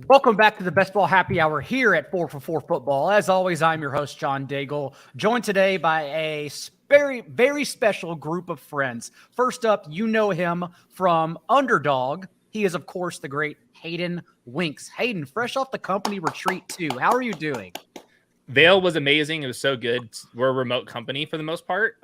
Welcome back to the Best Ball Happy Hour here at 4 for 4 Football. As always, I'm your host, John Daigle, joined today by a very, very special group of friends. First up, you know him from Underdog. He is, of course, the great Hayden Winks. Hayden, fresh off the company retreat, too. How are you doing? Vail was amazing. It was so good. We're a remote company for the most part.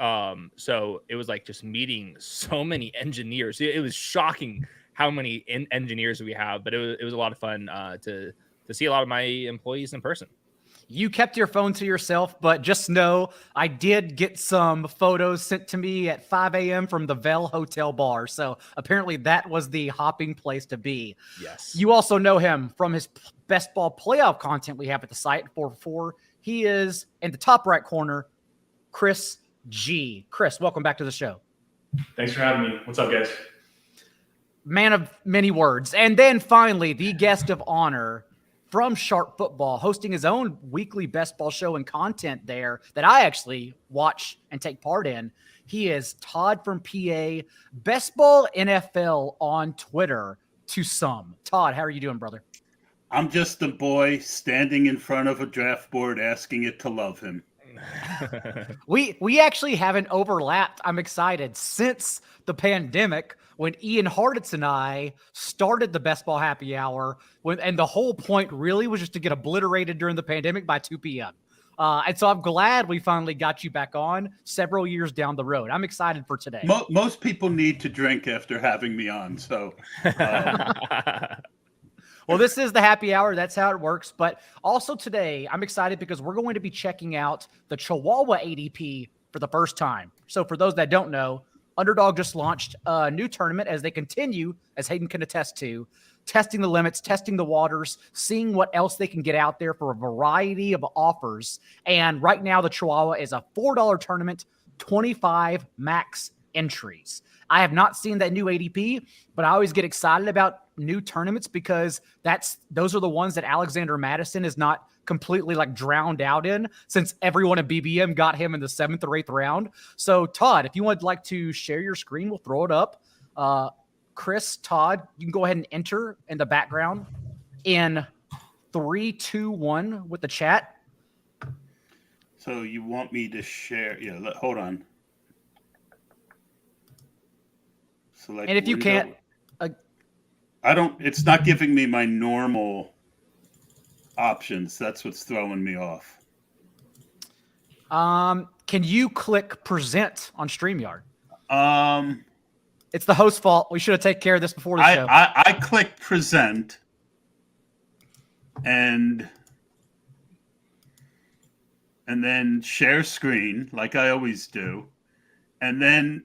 So it was like just meeting so many engineers. It was shocking how many engineers we have, but it was a lot of fun to see a lot of my employees in person. You kept your phone to yourself, but just know I did get some photos sent to me at 5 a.m. from the Vail Hotel bar. So apparently that was the hopping place to be. Yes. You also know him from his best ball playoff content we have at the site, 4 for 4. He is in the top right corner, Chris G. Chris, welcome back to the show. Thanks for having me. What's up, guys? Man of many words. And then finally, the guest of honor from Sharp Football, hosting his own weekly best ball show and content there that I actually watch and take part in. He is Todd from PA, Best Ball NFL on Twitter to some. Todd, how are you doing, brother? I'm just a boy standing in front of a draft board asking it to love him. We actually haven't overlapped, I'm excited, since the pandemic when Ian Harditz and I started the Best Ball Happy Hour, and the whole point really was just to get obliterated during the pandemic by 2 p.m. And so I'm glad we finally got you back on several years down the road. I'm excited for today. Most people need to drink after having me on, so... Well, this is the happy hour. That's how it works. But also today, I'm excited because we're going to be checking out the Chihuahua ADP for the first time. So for those that don't know, Underdog just launched a new tournament as they continue, as Hayden can attest to, testing the limits, testing the waters, seeing what else they can get out there for a variety of offers. And right now, the Chihuahua is a $4 tournament, 25 max entries. I have not seen that new ADP, but I always get excited about new tournaments because those are the ones that Alexander Madison is not completely like drowned out in, since everyone at BBM got him in the 7th or 8th round. So Todd, if you would like to share your screen, we'll throw it up. Chris, Todd, you can go ahead and enter in the background in 3, 2, 1 with the chat. So you want me to share? Yeah, hold on. Select and if you window. can't, it's not giving me my normal options. That's what's throwing me off. Can you click present on StreamYard? It's the host's fault. We should have taken care of this before the show. I clicked present and then share screen like I always do. And then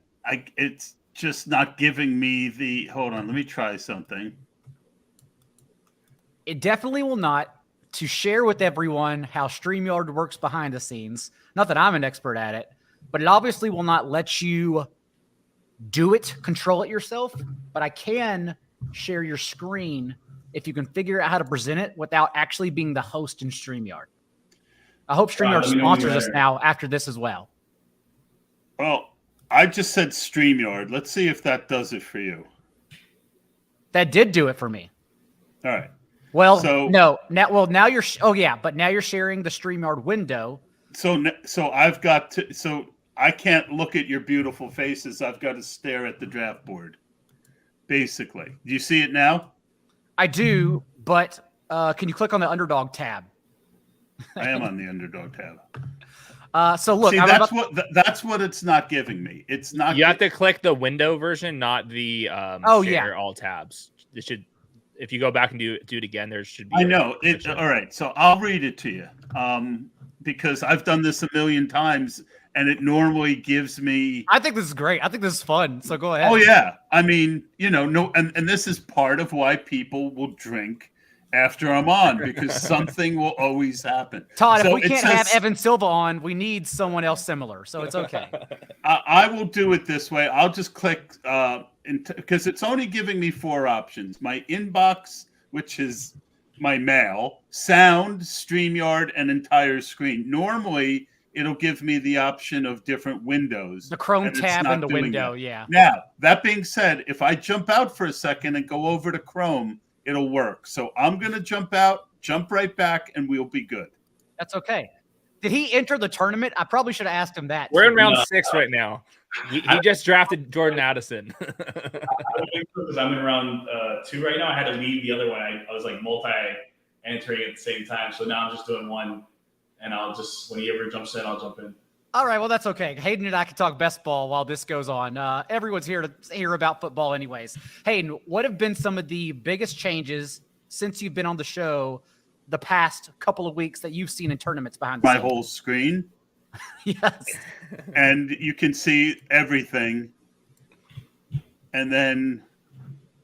it's just not giving me the, hold on, let me try something. It definitely will not. To share with everyone how StreamYard works behind the scenes. Not that I'm an expert at it, but it obviously will not let you do it, control it yourself. But I can share your screen if you can figure out how to present it without actually being the host in StreamYard. I hope StreamYard sponsors us now after this as well. Well, I just said StreamYard. Let's see if that does it for you. That did do it for me. All right. Well, no. Now you're. Oh yeah, but now you're sharing the StreamYard window. So I've got to. So I can't look at your beautiful faces. I've got to stare at the draft board. Basically, do you see it now? I do, but can you click on the Underdog tab? I am on the Underdog tab. So look, see, that's what it's not giving me. It's not. You have to click the window version, not the share all tabs. It should. If you go back and do it again, there should be. I know it. All right, so I'll read it to you because I've done this a million times, and it normally gives me. I think this is great. I think this is fun. So go ahead. Oh yeah, I mean, and this is part of why people will drink after I'm on, because something will always happen. Todd, if we can't have Evan Silva on, we need someone else similar. So it's okay. I will do it this way. I'll just click because it's only giving me 4 options: my inbox, which is my mail, sound, StreamYard, and entire screen. Normally, it'll give me the option of different windows. The Chrome tab in the window, yeah. Now, that being said, if I jump out for a second and go over to Chrome, it'll work. So I'm going to jump out, jump right back, and we'll be good. That's okay. Did he enter the tournament? I probably should have asked him that. We're in too. round 6 right now. He just drafted Jordan Addison. I don't think so because I'm in round 2 right now. I had to leave the other one. I was like multi-entering at the same time. So now I'm just doing one. And I'll just, when he ever jumps in, I'll jump in. All right, well, that's okay. Hayden and I can talk best ball while this goes on. Everyone's here to hear about football anyways. Hayden, what have been some of the biggest changes since you've been on the show the past couple of weeks that you've seen in tournaments behind the My scenes? whole screen. Yes. And you can see everything. And then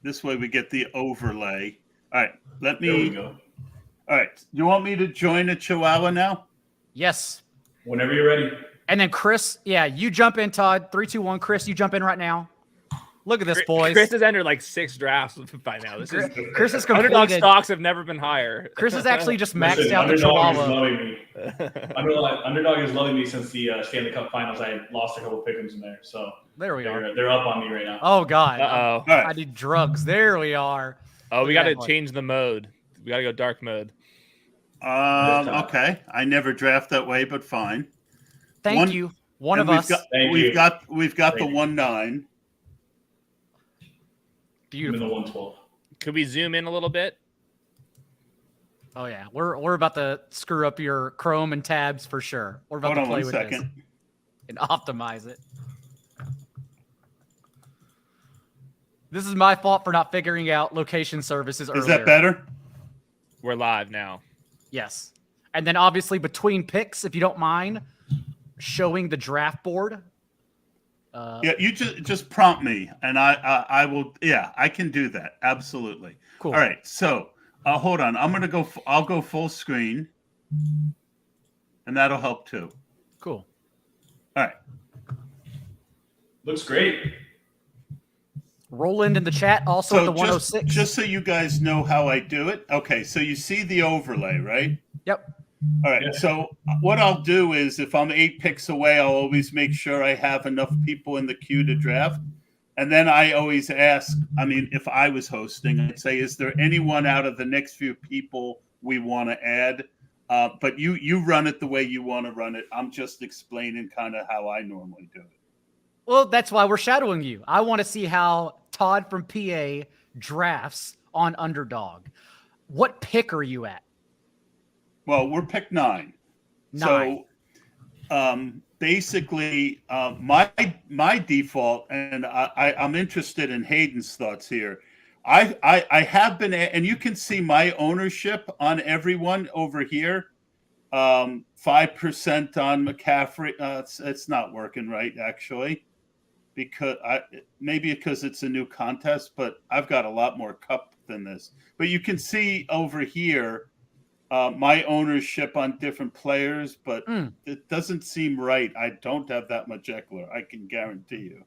this way we get the overlay. All right, There we go. All right, you want me to join a Chihuahua now? Yes. Whenever you're ready. And then Chris, yeah, you jump in, Todd. 3, 2, 1. Chris, you jump in right now. Look at this, boys. Chris has entered like 6 drafts by now. This is Chris is Underdog completed. stocks have never been higher. Chris is actually just maxed Listen, out the Underdog is Chihuahua. loving me. Underdog is loving me since the Stanley Cup Finals. I lost a couple pick'ems in there, so There we are. they're up on me right now. Oh, God. Uh-oh. All right. I need drugs. There we are. Oh, we Look got at to that change the mode. We got to go dark mode. Okay. I never draft that way, but fine. Thank you. One And of us. We've got the Thank you. 1-9. I'm in Beautiful. the 112. Could we zoom in a little bit? Oh yeah, we're about to screw up your Chrome and tabs for sure. We're about Hold to on play 1 with second. this and optimize it. This is my fault for not figuring out location services earlier. Is that better? We're live now. Yes, and then obviously between picks, if you don't mind, showing the draft board. Yeah, you just prompt me, and I will. Yeah, I can do that. Absolutely. Cool. All right. So hold on. I'll go full screen, and that'll help too. Cool. All right. Looks great. Roland in the chat also at the 106. Just so you guys know how I do it. Okay, so you see the overlay, right? Yep. All right. Yeah. So what I'll do is, if I'm 8 picks away, I'll always make sure I have enough people in the queue to draft. And then I always ask, I mean, if I was hosting, I'd say, is there anyone out of the next few people we want to add? But you run it the way you want to run it. I'm just explaining kind of how I normally do it. Well, that's why we're shadowing you. I want to see how Todd from PA drafts on Underdog. What pick are you at? Well, we're pick 9. 9. So basically, my default, and I'm interested in Hayden's thoughts here. I have been, and you can see my ownership on everyone over here. 5% on McCaffrey. It's not working right, actually, because maybe because it's a new contest, but I've got a lot more cup than this. But you can see over here my ownership on different players, but it doesn't seem right. I don't have that much Eckler, I can guarantee you.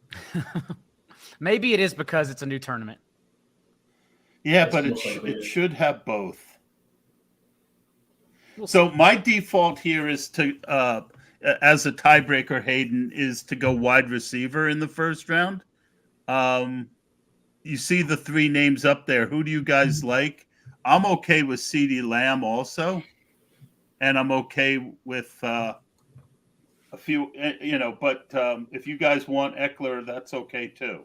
Maybe it is because it's a new tournament. Yeah, That's but most likely it it. should have both. We'll So my default here is to, as a tiebreaker, Hayden, is to go wide receiver in the first round. You see the 3 names up there. Who do you guys like? I'm okay with CeeDee Lamb also, and I'm okay with a few, but if you guys want Eckler, that's okay too.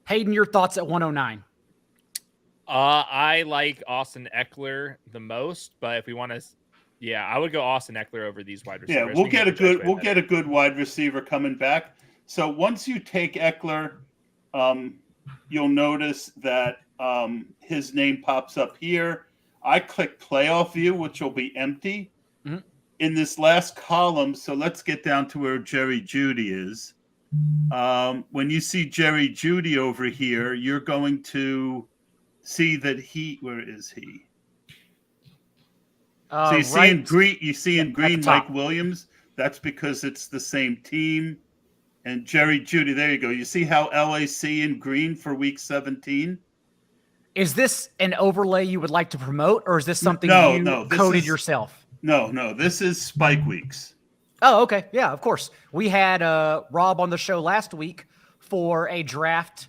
Hayden, your thoughts at 109. I like Austin Eckler the most, but if we want to, yeah, I would go Austin Eckler over these wide receivers. Yeah, we'll get a good wide receiver coming back. So once you take Eckler, you'll notice that his name pops up here. I click playoff view, which will be empty in this last column. So let's get down to where Jerry Jeudy is. When you see Jerry Jeudy over here, you're going to see that where is he? So you see in green, at the top. Mike Williams. That's because it's the same team. And Jerry Jeudy, there you go. You see how LAC in green for week 17? Is this an overlay you would like to promote, or is this something No, this coded is- yourself? No, this is spike weeks. Oh, okay. Yeah, of course. We had Rob on the show last week for a draft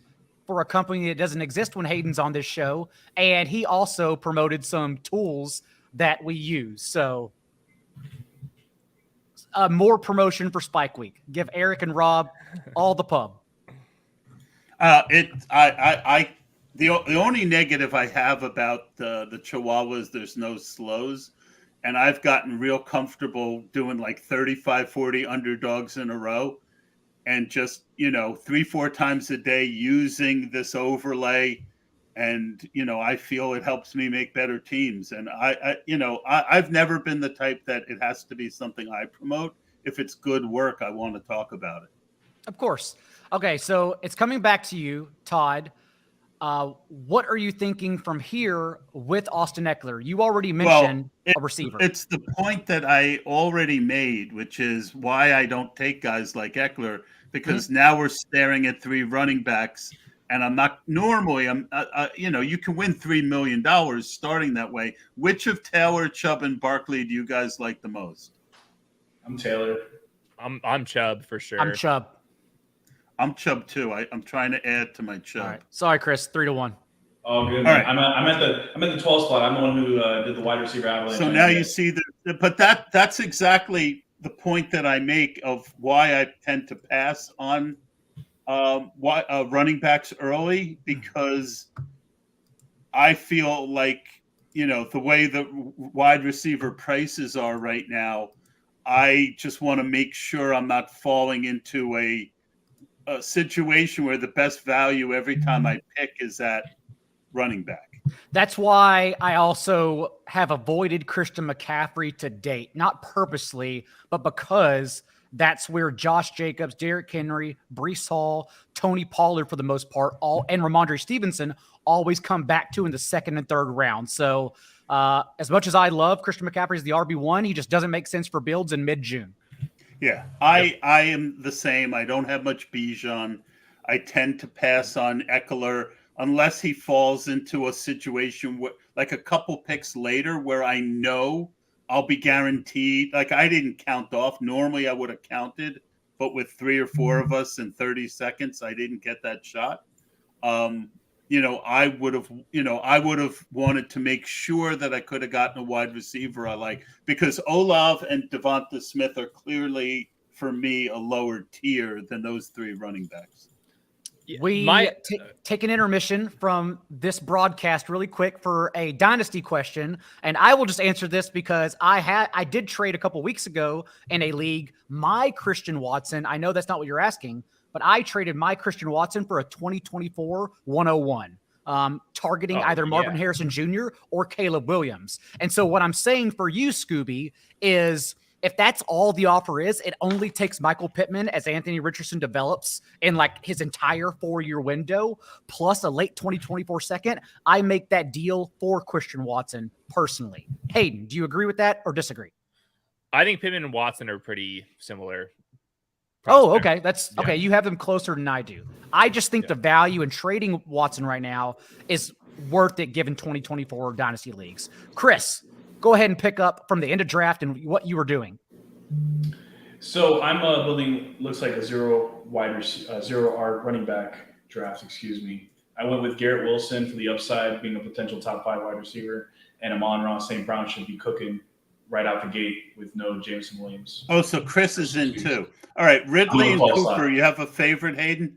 for a company that doesn't exist when Hayden's on this show, and he also promoted some tools that we use. So more promotion for Spike Week. Give Eric and Rob all the pub. The only negative I have about the Chihuahua is there's no slows, and I've gotten real comfortable doing like 35, 40 underdogs in a row, and just 3-4 times a day using this overlay, and I feel it helps me make better teams. And I've never been the type that it has to be something I promote. If it's good work, I want to talk about it. Of course. Okay, so it's coming back to you, Todd. What are you thinking from here with Austin Eckler? You already mentioned a receiver. It's the point that I already made, which is why I don't take guys like Eckler, because now we're staring at 3 running backs, and I'm not normally. You can win $3 million starting that way. Which of Taylor, Chubb, and Barkley do you guys like the most? I'm Taylor. I'm Chubb for sure. I'm Chubb. I'm Chubb too. I'm trying to add to my Chubb. All right. Sorry, Chris. 3-1. Oh, good. All right. I'm at the 12 spot. I'm the one who did the wide receiver avalanche. So now you see but that's exactly the point that I make of why I tend to pass on running backs early, because I feel like the way the wide receiver prices are right now, I just want to make sure I'm not falling into a situation where the best value every time I pick is at running back. That's why I also have avoided Christian McCaffrey to date, not purposely, but because that's where Josh Jacobs, Derrick Henry, Breece Hall, Tony Pollard, for the most part, and Ramondre Stevenson always come back to in the second and third round. So as much as I love Christian McCaffrey as the RB1, he just doesn't make sense for builds in mid-June. Yeah, I am the same. I don't have much Bijan. I tend to pass on Eckler unless he falls into a situation where, like a couple picks later, where I know I'll be guaranteed. Like, I didn't count off. Normally I would have counted, but with 3 or 4 of us in 30 seconds, I didn't get that shot. I would have wanted to make sure that I could have gotten a wide receiver I like, because Olave and Devonta Smith are clearly, for me, a lower tier than those 3 running backs. We take an intermission from this broadcast really quick for a Dynasty question, and I will just answer this because I did trade a couple weeks ago in a league my Christian Watson. I know that's not what you're asking, but I traded my Christian Watson for a 2024 101, targeting either Marvin Harrison Jr. or Caleb Williams. And so what I'm saying for you, Scooby, is if that's all the offer is, it only takes Michael Pittman as Anthony Richardson develops in like his entire 4-year window, plus a late 2024 second. I make that deal for Christian Watson personally. Hayden, do you agree with that or disagree? I think Pittman and Watson are pretty similar. Oh, okay. That's okay. You have them closer than I do. I just think the value in trading Watson right now is worth it given 2024 Dynasty leagues. Chris, go ahead and pick up from the end of draft and what you were doing. So I'm building, looks like a zero R running back draft, excuse me. I went with Garrett Wilson for the upside, being a potential top 5 wide receiver, and Amon-Ra St. Brown should be cooking right out the gate with no Jameson Williams. Oh, so Chris is in too. All right, Ridley and Cooper, you have a favorite, Hayden?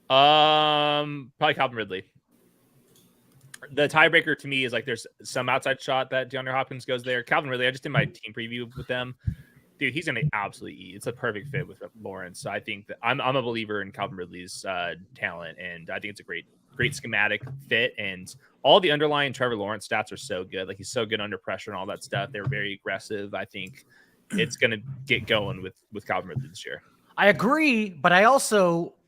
Probably Calvin Ridley. The tiebreaker to me is like there's some outside shot that DeAndre Hopkins goes there. Calvin Ridley, I just did my team preview with them. Dude, he's going to absolutely eat. It's a perfect fit with Lawrence. So I think that I'm a believer in Calvin Ridley's talent, and I think it's a great schematic fit. And all the underlying Trevor Lawrence stats are so good. Like, he's so good under pressure and all that stuff. They're very aggressive. I think it's going to get going with Calvin Ridley this year. I agree, but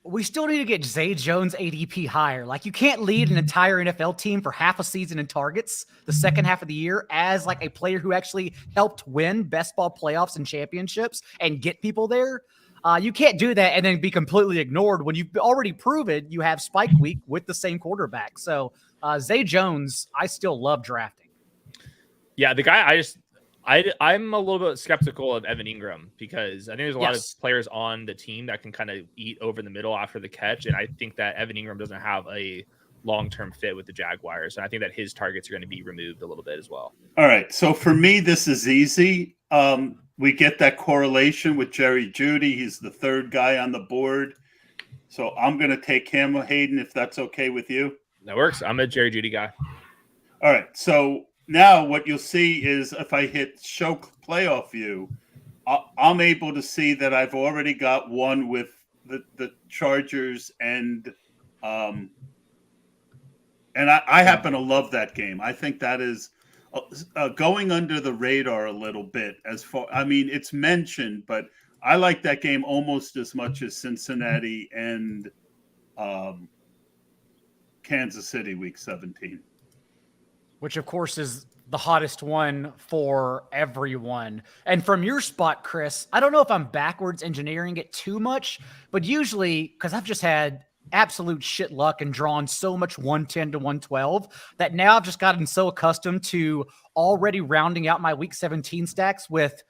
we still need to get Zay Jones ADP higher. Like, you can't lead an entire NFL team for half a season in targets the second half of the year as like a player who actually helped win best ball playoffs and championships and get people there. You can't do that and then be completely ignored when you've already proven you have Spike Week with the same quarterback. So Zay Jones, I still love drafting. Yeah, the guy I'm a little bit skeptical of Evan Ingram because I think there's a lot of Yes. players on the team that can kind of eat over the middle after the catch, and I think that Evan Ingram doesn't have a long-term fit with the Jaguars, and I think that his targets are going to be removed a little bit as well. All right. So for me, this is easy. We get that correlation with Jerry Jeudy. He's the third guy on the board. So I'm going to take him, Hayden, if that's okay with you. That works. I'm a Jerry Jeudy guy. All right. So now what you'll see is if I hit show playoff view, I'm able to see that I've already got one with the Chargers and I happen to love that game. I think that is going under the radar a little bit as far. I mean, it's mentioned, but I like that game almost as much as Cincinnati and Kansas City Week 17. Which, of course, is the hottest one for everyone. And from your spot, Chris, I don't know if I'm backwards engineering it too much, but usually, because I've just had absolute shit luck and drawn so much 110 to 112 that now I've just gotten so accustomed to already rounding out my Week 17 stacks with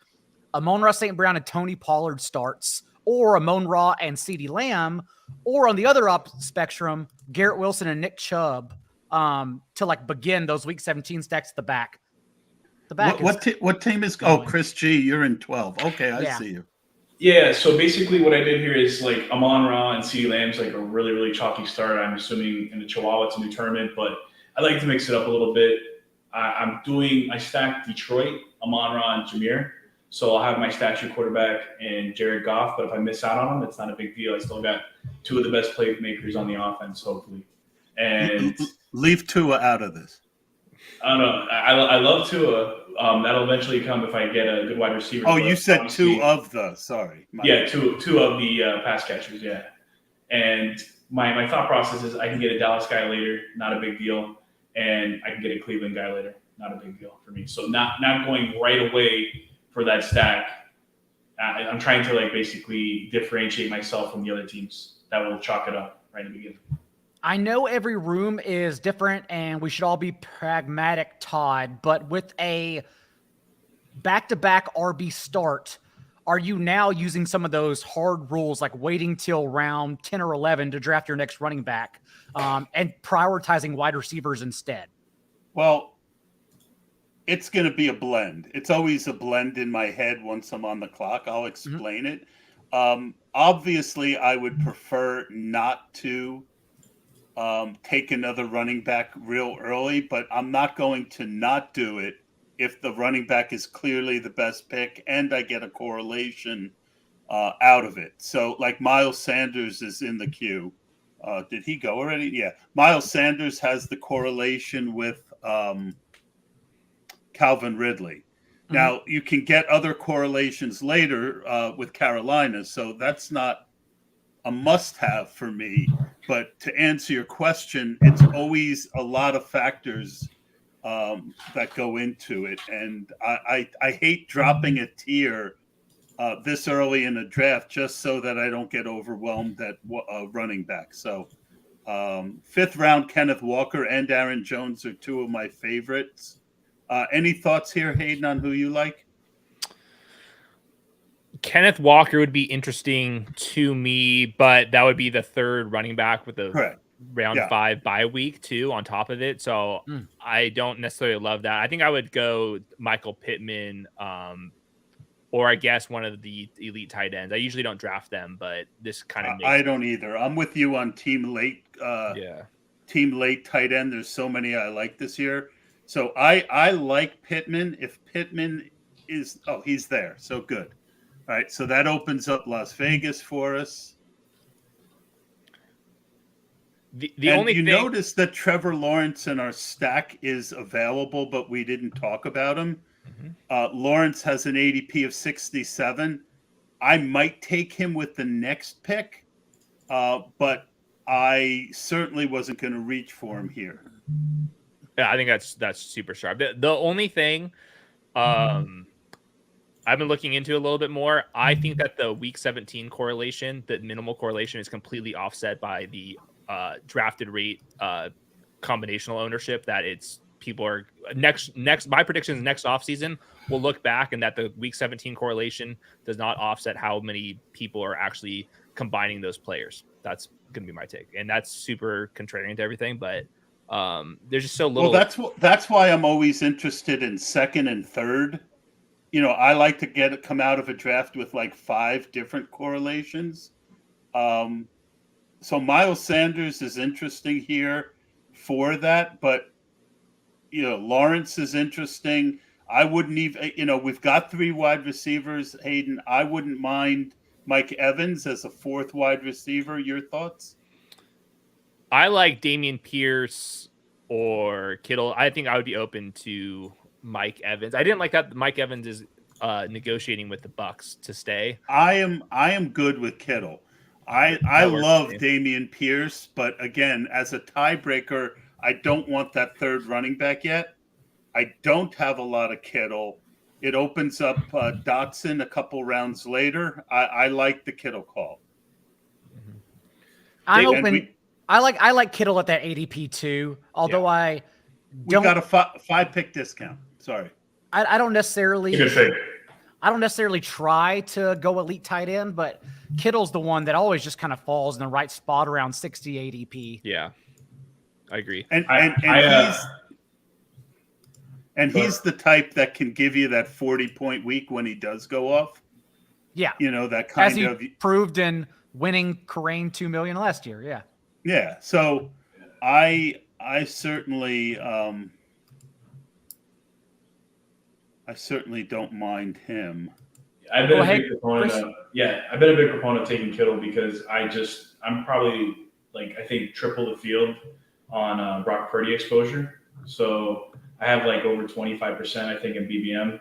Amon-Ra St. Brown and Tony Pollard starts, or Amon-Ra and CeeDee Lamb, or on the other spectrum, Garrett Wilson and Nick Chubb. To like begin those Week 17 stacks at the back. What team is? Oh, Chris G, you're in 12. Okay, I see you. Yeah. So basically, what I did here is like Amon-Ra and CeeDee Lamb's like a really really chalky start. I'm assuming in the Chihuahua it's a new tournament, but I like to mix it up a little bit. I stacked Detroit, Amon-Ra, and Jameer. So I'll have my statue quarterback and Jared Goff. But if I miss out on them, it's not a big deal. I still got two of the best playmakers on the offense, hopefully. And leave Tua out of this. I don't know. I love Tua. That'll eventually come if I get a good wide receiver. Oh, you said two of the. Sorry. Two of the pass catchers. Yeah. And my thought process is I can get a Dallas guy later, not a big deal, and I can get a Cleveland guy later, not a big deal for me. So not going right away for that stack. I'm trying to like basically differentiate myself from the other teams that will chalk it up right in the beginning. I know every room is different and we should all be pragmatic, Todd, but with a back-to-back RB start, are you now using some of those hard rules like waiting till round 10 or 11 to draft your next running back and prioritizing wide receivers instead? Well, it's going to be a blend. It's always a blend in my head once I'm on the clock. I'll explain it. Obviously, I would prefer not to take another running back real early, but I'm not going to not do it if the running back is clearly the best pick and I get a correlation out of it. So like Miles Sanders is in the queue. Did he go already? Yeah. Miles Sanders has the correlation with Calvin Ridley. Now you can get other correlations later with Carolina. So that's not a must-have for me. But to answer your question, it's always a lot of factors that go into it. And I hate dropping a tier this early in a draft just so that I don't get overwhelmed at running back. So fifth round, Kenneth Walker and Aaron Jones are two of my favorites. Any thoughts here, Hayden, on who you like? Kenneth Walker would be interesting to me, but that would be the third running back with the round 5 bye week too on top of it. So I don't necessarily love that. I think I would go Michael Pittman, or I guess one of the elite tight ends. I usually don't draft them, but this kind of I don't either. I'm with you on team late tight end. There's so many I like this year. So I like Pittman. If Pittman is he's there. So good. All right, so that opens up Las Vegas for us. The only thing... notice that Trevor Lawrence in our stack is available, but we didn't talk about him. Lawrence has an ADP of 67. I might take him with the next pick, but I certainly wasn't going to reach for him here. Yeah, I think that's super sharp. The only thing I've been looking into a little bit more. I think that the week 17 correlation, the minimal correlation, is completely offset by the drafted rate combinational ownership, that it's people are next. My predictions next offseason, we'll look back and that the week 17 correlation does not offset how many people are actually combining those players. That's going to be my take. And that's super contrarian to everything, but there's just so little. Well, that's why I'm always interested in second and third. You know, I like to come out of a draft with like 5 different correlations. So Miles Sanders is interesting here for that, but you know, Lawrence is interesting. I wouldn't even, you know, we've got 3 wide receivers, Hayden. I wouldn't mind Mike Evans as a 4th wide receiver. Your thoughts? I like Dameon Pierce or Kittle. I think I would be open to Mike Evans. I didn't like that Mike Evans is negotiating with the Bucks to stay. I am good with Kittle. I love Dameon Pierce, but again, as a tiebreaker, I don't want that 3rd running back yet. I don't have a lot of Kittle. It opens up Dotson a couple rounds later. I like the Kittle call. I'm open. I like Kittle at that ADP too. Although we got a 5-pick discount. Sorry, I don't necessarily. I don't necessarily try to go elite tight end, but Kittle's the one that always just kind of falls in the right spot around 60 ADP. Yeah, I agree. And he's the type that can give you that 40-point week when he does go off. Yeah, you know, that kind as he proved in winning Kerrane $2 million last year. Yeah. Yeah. So I certainly don't mind him. I've been a big proponent of taking Kittle because I'm probably like, I think triple the field on Brock Purdy exposure. So I have like over 25%, I think, in BBM.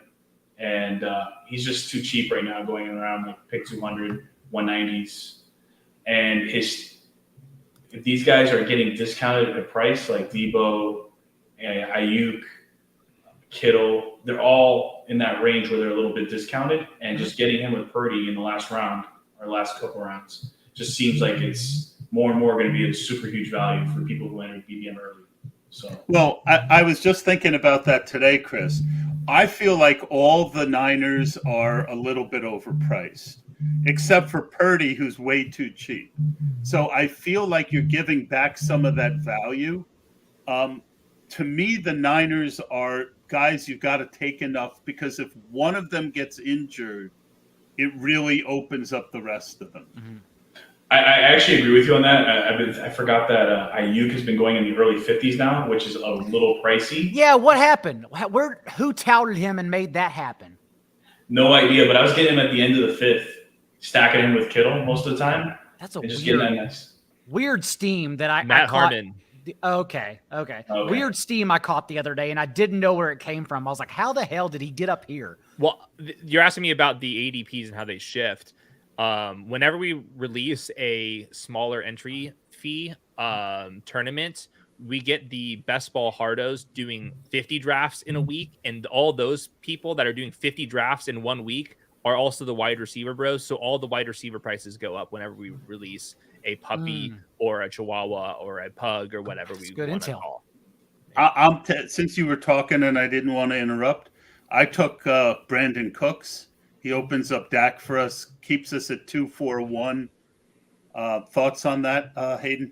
And he's just too cheap right now, going around like pick 200, 190s. And if these guys are getting discounted at a price like Debo, Ayuk, Kittle, they're all in that range where they're a little bit discounted. And just getting him with Purdy in the last round or last couple rounds just seems like it's more and more going to be a super huge value for people who entered BBM early. So, well, I was just thinking about that today, Chris. I feel like all the Niners are a little bit overpriced, except for Purdy, who's way too cheap. So I feel like you're giving back some of that value. To me, the Niners are guys you've got to take enough, because if one of them gets injured, it really opens up the rest of them. Mm-hmm. I actually agree with you on that. I forgot that Ayuk has been going in the early 50s now, which is a little pricey. Yeah, what happened? Who touted him and made that happen? No idea, but I was getting him at the end of the 5th, stacking him with Kittle most of the time. That's a weird steam that Matt Harmon. Okay. Weird steam I caught the other day, and I didn't know where it came from. I was like, how the hell did he get up here? Well, you're asking me about the ADPs and how they shift. Whenever we release a smaller entry fee tournament, we get the best ball hardos doing 50 drafts in a week, and all those people that are doing 50 drafts in 1 week are also the wide receiver bros. So all the wide receiver prices go up whenever we release a puppy or a Chihuahua or a pug or whatever we want to call. Since you were talking and I didn't want to interrupt, I took Brandon Cooks. He opens up Dak for us, keeps us at 2-4-1. Thoughts on that, Hayden?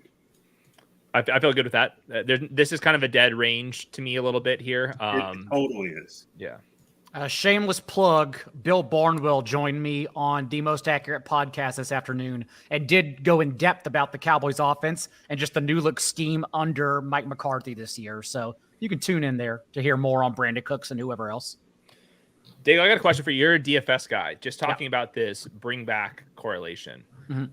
I feel good with that. This is kind of a dead range to me a little bit here. It totally is. Yeah. Shameless plug, Bill Barnwell joined me on the Most Accurate podcast this afternoon and did go in depth about the Cowboys offense and just the new look scheme under Mike McCarthy this year. So you can tune in there to hear more on Brandon Cooks and whoever else. Dave, I got a question for you. You're a DFS guy. Just talking about this bring back correlation. Mm-hmm.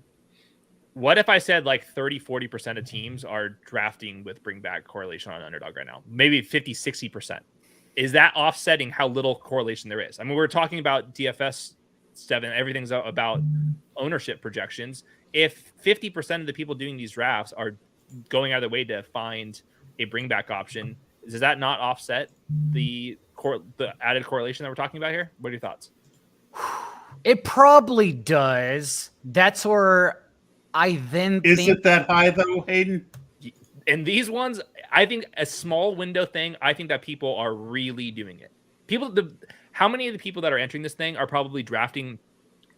What if I said like 30-40% of teams are drafting with bring back correlation on Underdog right now? Maybe 50-60%. Is that offsetting how little correlation there is? I mean, we're talking about DFS 7. Everything's about ownership projections. If 50% of the people doing these drafts are going out of their way to find a bring back option, does that not offset the added correlation that we're talking about here? What are your thoughts? It probably does. That's where I then think... Is it that high though, Hayden? And these ones, I think a small window thing, I think that people are really doing it. How many of the people that are entering this thing are probably drafting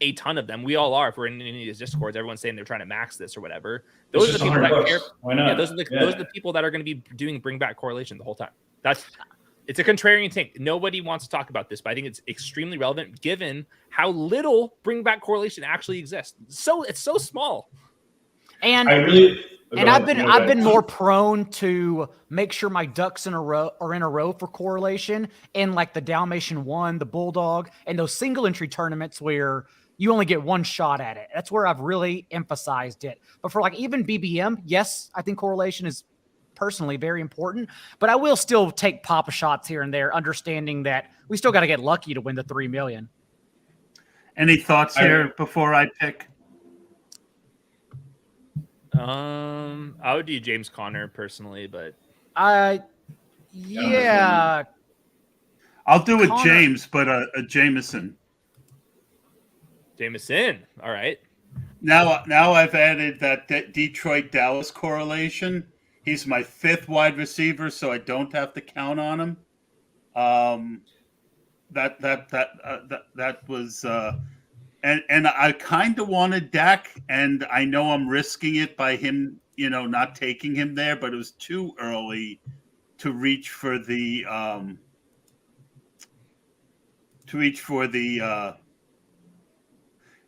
a ton of them? We all are. If we're in any of these discords, everyone's saying they're trying to max this or whatever. Those are the people that care. Why not? Yeah, those are the people that are going to be doing bring back correlation the whole time. It's a contrarian take. Nobody wants to talk about this, but I think it's extremely relevant given how little bring back correlation actually exists. So it's so small. And I've been more prone to make sure my ducks in a row for correlation in like the Dalmatian 1, the Bulldog, and those single entry tournaments where you only get one shot at it. That's where I've really emphasized it. But for like even BBM, yes, I think correlation is personally very important, but I will still take pop shots here and there, understanding that we still got to get lucky to win the 3 million. Any thoughts here before I pick? I would do James Conner personally, but yeah, I'll do it James, but a Jameson. Jameson, all right. Now I've added that Detroit Dallas correlation. He's my 5th wide receiver, so I don't have to count on him. That was. And I kind of wanted Dak, and I know I'm risking it by him, not taking him there, but it was too early to reach for the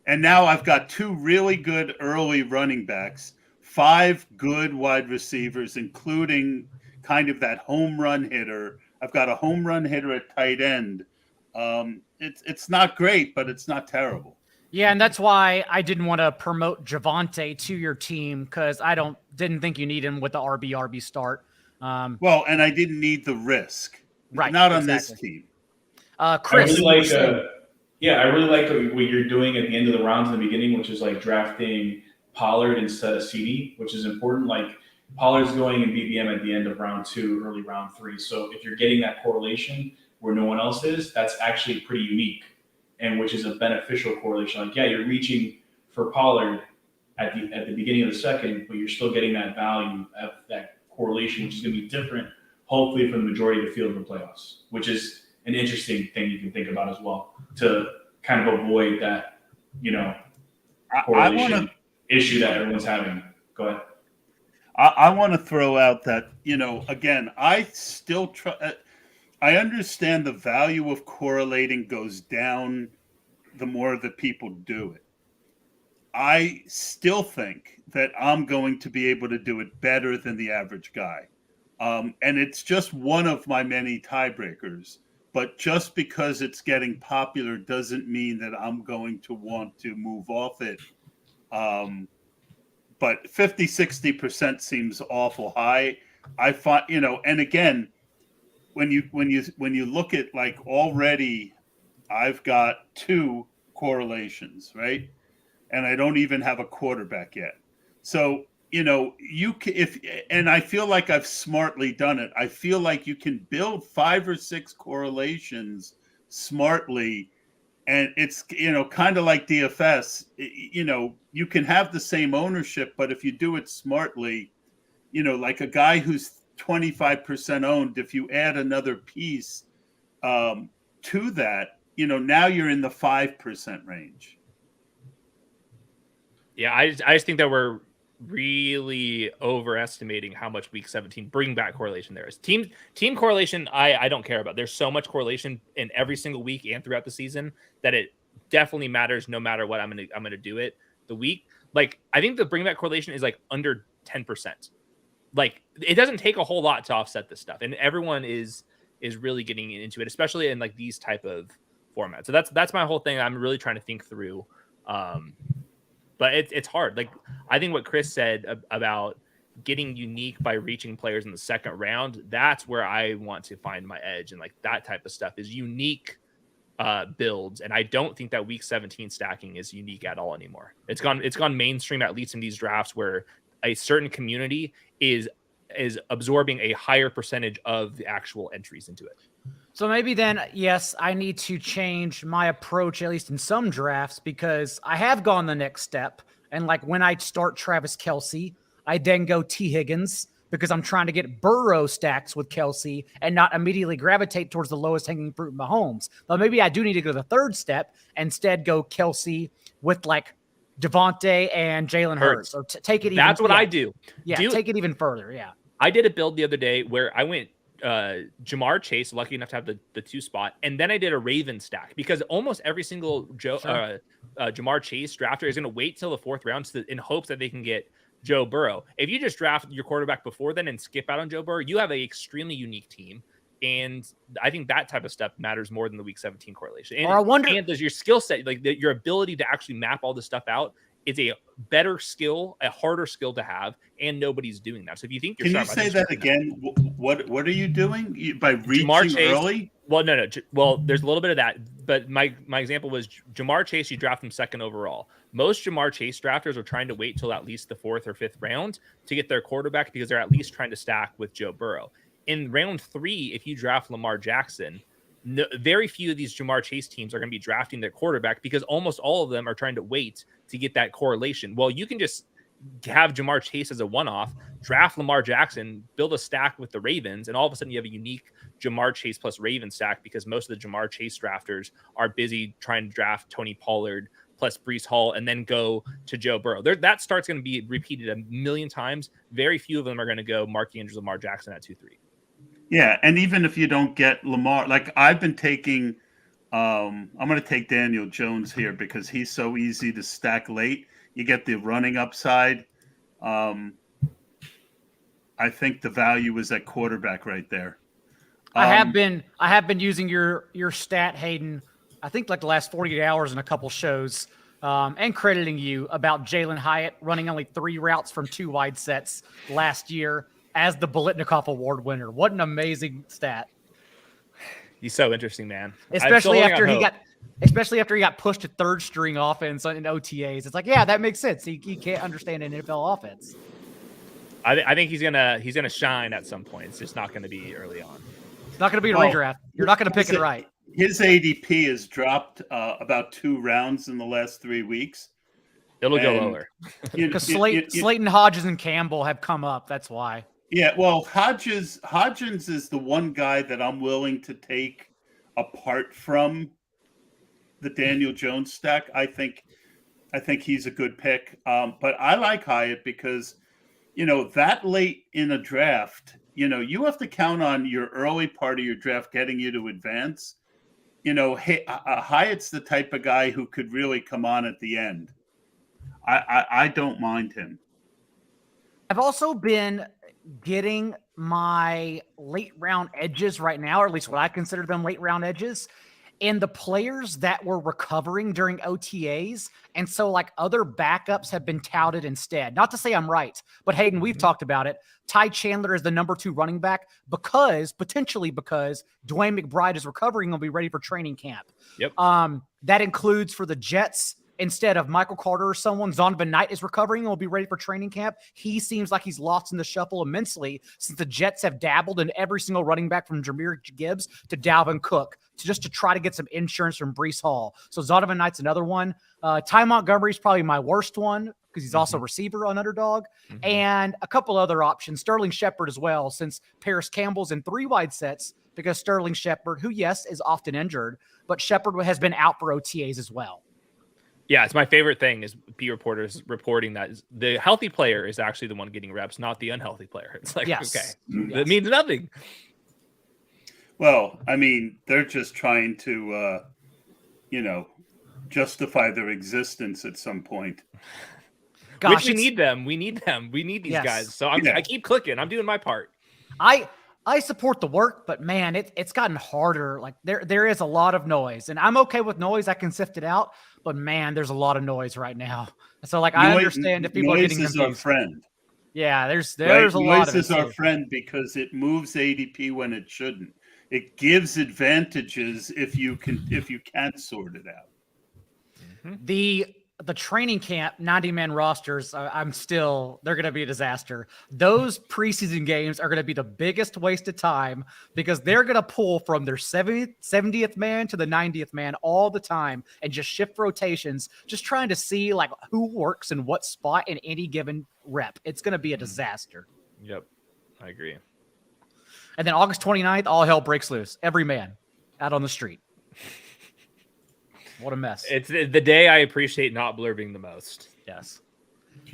and now I've got 2 really good early running backs, 5 good wide receivers, including kind of that home run hitter. I've got a home run hitter at tight end. It's not great, but it's not terrible. Yeah, and that's why I didn't want to promote Javonte to your team, because I didn't think you need him with the RB start. Well, and I didn't need the risk. Right. Not on this team. Chris. I really like what you're doing at the end of the rounds in the beginning, which is like drafting Pollard instead of CD, which is important. Like Pollard's going in BBM at the end of round 2, early round 3. So if you're getting that correlation where no one else is, that's actually pretty unique. And which is a beneficial correlation. Like, yeah, you're reaching for Pollard at the beginning of the second, but you're still getting that value of that correlation, which is going to be different, hopefully, for the majority of the field in the playoffs, which is an interesting thing you can think about as well to kind of avoid that, correlation issue that everyone's having. Go ahead. I want to throw out that, again, I still try. I understand the value of correlating goes down the more that people do it. I still think that I'm going to be able to do it better than the average guy. And it's just one of my many tiebreakers. But just because it's getting popular doesn't mean that I'm going to want to move off it. But 50-60% seems awful high. I find, and again, when you look at like already, I've got 2 correlations, right? And I don't even have a quarterback yet. So, you can, and I feel like I've smartly done it. I feel like you can build 5 or 6 correlations smartly. And it's, kind of like DFS, you can have the same ownership, but if you do it smartly, like a guy who's 25% owned, if you add another piece to that, now you're in the 5% range. Yeah, I just think that we're really overestimating how much week 17 bring back correlation there is. Team correlation, I don't care about. There's so much correlation in every single week and throughout the season that it definitely matters no matter what I'm gonna do it. The week, like I think the bring back correlation is like under 10%. Like it doesn't take a whole lot to offset this stuff, and everyone is really getting into it, especially in like these type of formats. So that's my whole thing. I'm really trying to think through. But it's hard. Like I think what Chris said about getting unique by reaching players in the second round, that's where I want to find my edge. And like that type of stuff is unique builds. And I don't think that week 17 stacking is unique at all anymore. It's gone mainstream, at least in these drafts where a certain community is absorbing a higher percentage of the actual entries into it. So maybe then, yes, I need to change my approach, at least in some drafts, because I have gone the next step. And like when I start Travis Kelce, I then go T. Higgins. because I'm trying to get Burrow stacks with Kelsey and not immediately gravitate towards the lowest hanging fruit Mahomes. But maybe I do need to go the third step, instead go Kelsey with like Devontae and Jalen Hurts, or take it even. That's what I do. Yeah, take it even further. Yeah. I did a build the other day where I went Jamar Chase, lucky enough to have the 2 spot, and then I did a Raven stack because almost every single Jamar Chase drafter is going to wait till the 4th round in hopes that they can get Joe Burrow. If you just draft your quarterback before then and skip out on Joe Burrow, you have an extremely unique team. And I think that type of stuff matters more than the week 17 correlation. And, or I wonder, and does your skill set, like your ability to actually map all this stuff out, is a better skill, a harder skill to have, and nobody's doing that. So if you think you're can you say that again? What are you doing by reaching early? Well, no. Well, there's a little bit of that, but my example was Jamar Chase. You draft him 2nd overall. Most Jamar Chase drafters are trying to wait till at least the 4th or 5th round to get their quarterback because they're at least trying to stack with Joe Burrow. In round 3, if you draft Lamar Jackson, very few of these Jamar Chase teams are going to be drafting their quarterback because almost all of them are trying to wait to get that correlation. Well, you can just have Jamar Chase as a one-off, draft Lamar Jackson, build a stack with the Ravens, and all of a sudden you have a unique Jamar Chase plus Raven stack because most of the Jamar Chase drafters are busy trying to draft Tony Pollard plus Breece Hall and then go to Joe Burrow. That start's going to be repeated a million times. Very few of them are going to go Mark Andrews, Lamar Jackson at 2-3. Yeah, and even if you don't get Lamar, like I've been taking, I'm going to take Daniel Jones here because he's so easy to stack late. You get the running upside. I think the value is at quarterback right there. I have been using your stat, Hayden, I think like the last 48 hours in a couple shows, and crediting you about Jalen Hyatt running only 3 routes from 2 wide sets last year as the Bolitnikoff Award winner. What an amazing stat. He's so interesting, man. Especially after he got pushed to 3rd string offense in OTAs. It's like, yeah, that makes sense. He can't understand an NFL offense. I think he's gonna shine at some point. It's just not going to be early on. It's not going to be a redraft. You're not going to pick it right. His ADP has dropped about 2 rounds in the last 3 weeks. It'll go lower. Because Slayton, Hodges, and Campbell have come up. That's why. Yeah, well, Hodgins is the one guy that I'm willing to take apart from the Daniel Jones stack. I think he's a good pick. But I like Hyatt because, that late in a draft, you have to count on your early part of your draft getting you to advance. Hyatt's the type of guy who could really come on at the end. I don't mind him. I've also been getting my late round edges right now, or at least what I consider them late round edges, in the players that were recovering during OTAs. And so like other backups have been touted instead. Not to say I'm right, but Hayden, we've talked about it. Ty Chandler is the number 2 running back potentially because Dwayne McBride is recovering and will be ready for training camp. Yep. That includes for the Jets, instead of Michael Carter or someone, Zonovan Knight is recovering and will be ready for training camp. He seems like he's lost in the shuffle immensely since the Jets have dabbled in every single running back from Jahmyr Gibbs to Dalvin Cook just to try to get some insurance from Breece Hall. So Zonovan Knight's another one. Ty Montgomery's probably my worst one because he's also a receiver on Underdog. And a couple other options. Sterling Shepard as well, since Paris Campbell's in 3 wide sets because Sterling Shepard, who, yes, is often injured, but Shepard has been out for OTAs as well. Yeah, it's my favorite thing is P reporters reporting that the healthy player is actually the one getting reps, not the unhealthy player. It's like, okay, that means nothing. Well, I mean, they're just trying to, justify their existence at some point. Gosh, which we need them. We need them. We need these guys. So I keep clicking. I'm doing my part. I support the work, but man, it's gotten harder. Like there is a lot of noise, and I'm okay with noise. I can sift it out, but man, there's a lot of noise right now. So like, I understand if people are getting confused. Noise is our friend. Yeah, there's a lot of it. Noise is our friend because it moves ADP when it shouldn't. It gives advantages if you can't sort it out. The training camp 90-man rosters, they're going to be a disaster. Those preseason games are going to be the biggest waste of time because they're going to pull from their 70th man to the 90th man all the time and just shift rotations, just trying to see like who works in what spot in any given rep. It's going to be a disaster. Yep. I agree. And then August 29th, all hell breaks loose. Every man out on the street. What a mess. It's the day I appreciate not blurbing the most. Yes.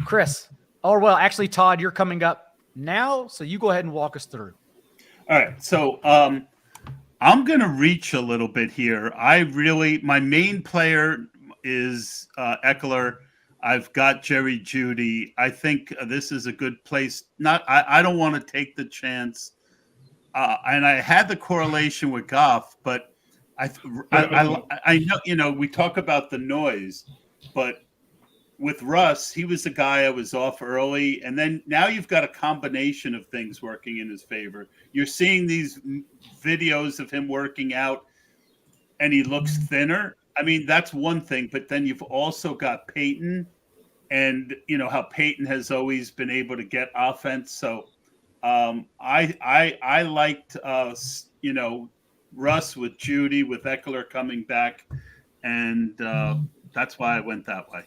Chris. Oh, well, actually, Todd, you're coming up now, so you go ahead and walk us through. All right. So I'm going to reach a little bit here. My main player is Eckler. I've got Jerry Jeudy. I think this is a good place. I don't want to take the chance. And I had the correlation with Goff, but I know, we talk about the noise, but with Russ, he was the guy I was off early. And then now you've got a combination of things working in his favor. You're seeing these videos of him working out and he looks thinner. I mean, that's one thing, but then you've also got Peyton and how Peyton has always been able to get offense. So I liked, Russ with Jeudy, with Eckler coming back. And that's why I went that way.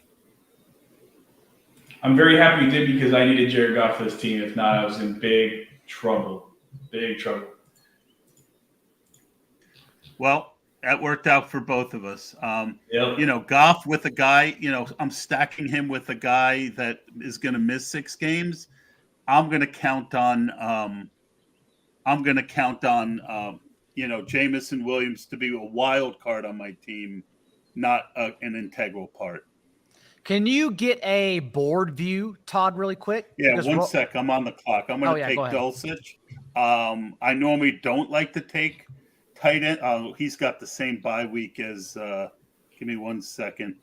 I'm very happy you did because I needed Jared Goff for this team. If not, I was in big trouble. Big trouble. Well, that worked out for both of us. Yep. Goff with a guy, I'm stacking him with a guy that is going to miss 6 games. I'm going to count on Jamison Williams to be a wild card on my team, not an integral part. Can you get a board view, Todd, really quick? Yeah, because one sec. I'm on the clock. I'm going to take Dulcich. I normally don't like to take tight end. He's got the same bye week as give me 1 second.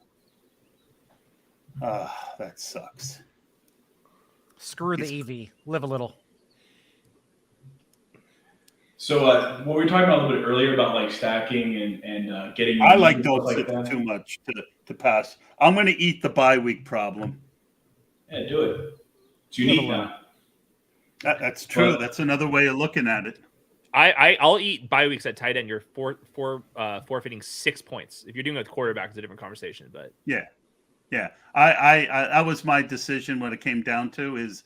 That sucks. Screw the EV. Live a little. So what we were talking about a little bit earlier about like stacking and getting. I like Dulcich too much to pass. I'm going to eat the bye week problem. Yeah, do it. It's unique now. That's true. That's another way of looking at it. I'll eat bye weeks at tight end. You're forfeiting 6 points. If you're doing it with quarterback, it's a different conversation. But yeah. I that was my decision when it came down to is,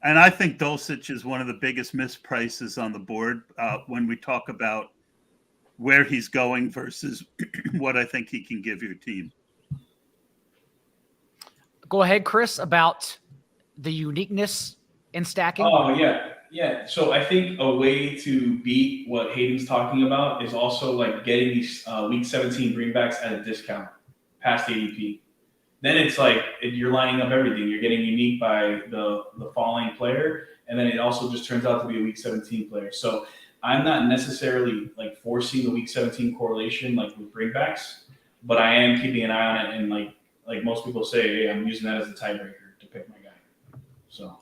and I think Dulcich is one of the biggest misprices on the board when we talk about where he's going versus what I think he can give your team. Go ahead, Chris, about the uniqueness in stacking. Oh, yeah. So I think a way to beat what Hayden's talking about is also like getting these week 17 bringbacks at a discount past ADP. Then it's like you're lining up everything. You're getting unique by the falling player, and then it also just turns out to be a week 17 player. So I'm not necessarily like forcing the week 17 correlation like with bringbacks, but I am keeping an eye on it, and like most people say, hey, I'm using that as a tiebreaker to pick my guy. So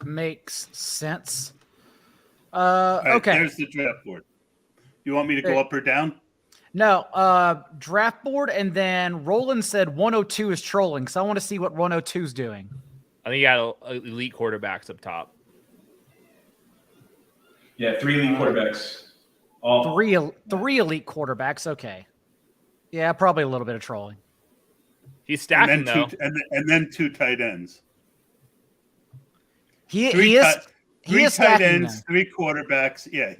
makes sense. Right, okay. There's the draft board. You want me to go up or down? No, draft board, and then Roland said 102 is trolling, so I want to see what 102 is doing. I think you got elite quarterbacks up top. Yeah, 3 elite quarterbacks. Three elite quarterbacks. Okay. Yeah, probably a little bit of trolling. He's stacking though, and then 2 tight ends. He is tight ends, 3 quarterbacks. Yeah,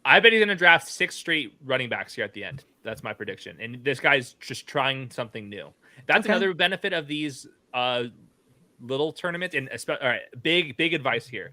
I bet he's going to draft 6 straight running backs here at the end. That's my prediction. And this guy's just trying something new. That's another benefit of these little tournaments. And all right, big advice here.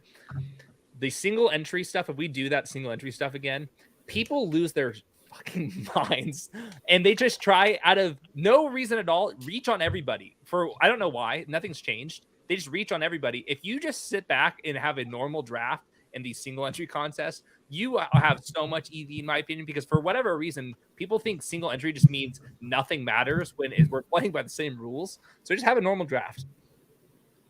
The single entry stuff, if we do that single entry stuff again, people lose their fucking minds. And they just try out of no reason at all, reach on everybody. I don't know why. Nothing's changed. They just reach on everybody. If you just sit back and have a normal draft in these single entry contests, you have so much EV, in my opinion, because for whatever reason, people think single entry just means nothing matters when we're playing by the same rules. So just have a normal draft.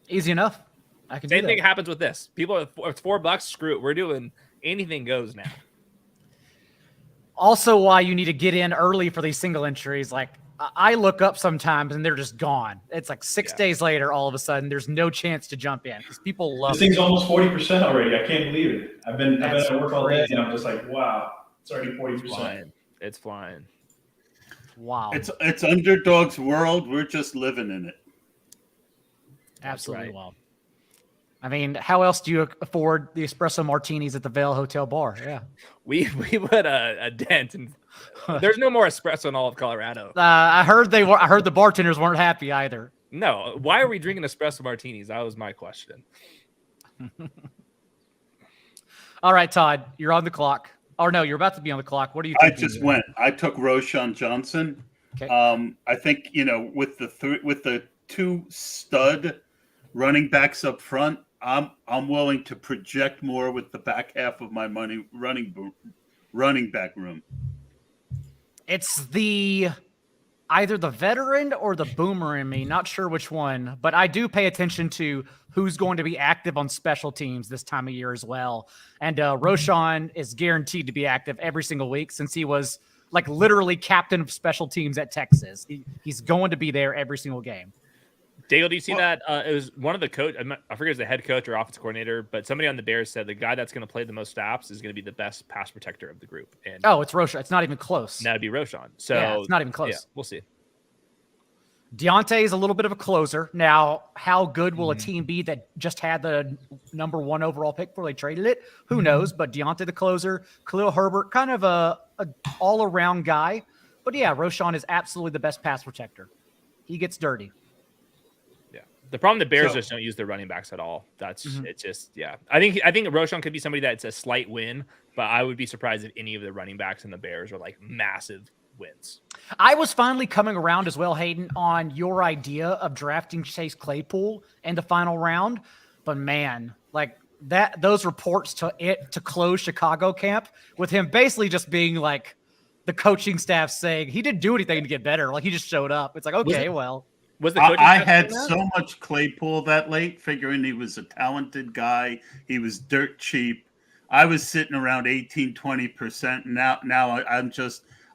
Easy enough. I can. Same thing happens with this. People, it's $4. Screw it. We're doing anything goes now. Also, why you need to get in early for these single entries. Like I look up sometimes and they're just gone. It's like 6 days later, all of a sudden, there's no chance to jump in because people love. This thing's almost 40% already. I can't believe it. I've been at work all day and I'm just like, wow, it's already 40%. It's flying. Wow. It's Underdog's world. We're just living in it. Absolutely. Wow. I mean, how else do you afford the espresso martinis at the Vail Hotel bar? Yeah. We put a dent, and there's no more espresso in all of Colorado. I heard I heard the bartenders weren't happy either. No, why are we drinking espresso martinis? That was my question. All right, Todd, you're on the clock. Or no, you're about to be on the clock. What do you think? I just went. I took Roshan Johnson. Okay. I think, with the two stud running backs up front, I'm willing to project more with the back half of my money running back room. It's either the veteran or the boomer in me. Not sure which one, but I do pay attention to who's going to be active on special teams this time of year as well. And Roshan is guaranteed to be active every single week since he was like literally captain of special teams at Texas. He's going to be there every single game. Dale, do you see that? It was one of the coach. I forget if it was the head coach or offense coordinator, but somebody on the Bears said the guy that's going to play the most snaps is going to be the best pass protector of the group. And it's Roshan. It's not even close. That'd be Roshan. So yeah, it's not even close. Yeah, we'll see. Deontay is a little bit of a closer. Now, how good will a team be that just had the number 1 overall pick before they traded it? Who knows? But Deontay the closer, Khalil Herbert, kind of a all-around guy. But yeah, Roshan is absolutely the best pass protector. He gets dirty. Yeah. The problem the Bears just don't use their running backs at all. That's it's just I think Roshan could be somebody that's a slight win, but I would be surprised if any of the running backs in the Bears are like massive wins. I was finally coming around as well, Hayden, on your idea of drafting Chase Claypool in the final round. But man, like those reports to close Chicago camp with him basically just being like the coaching staff saying he didn't do anything to get better. Like he just showed up. It's like, okay, was the coaching I staff had doing that? so much Claypool that late, figuring he was a talented guy. He was dirt cheap. I was sitting around 18-20%. Now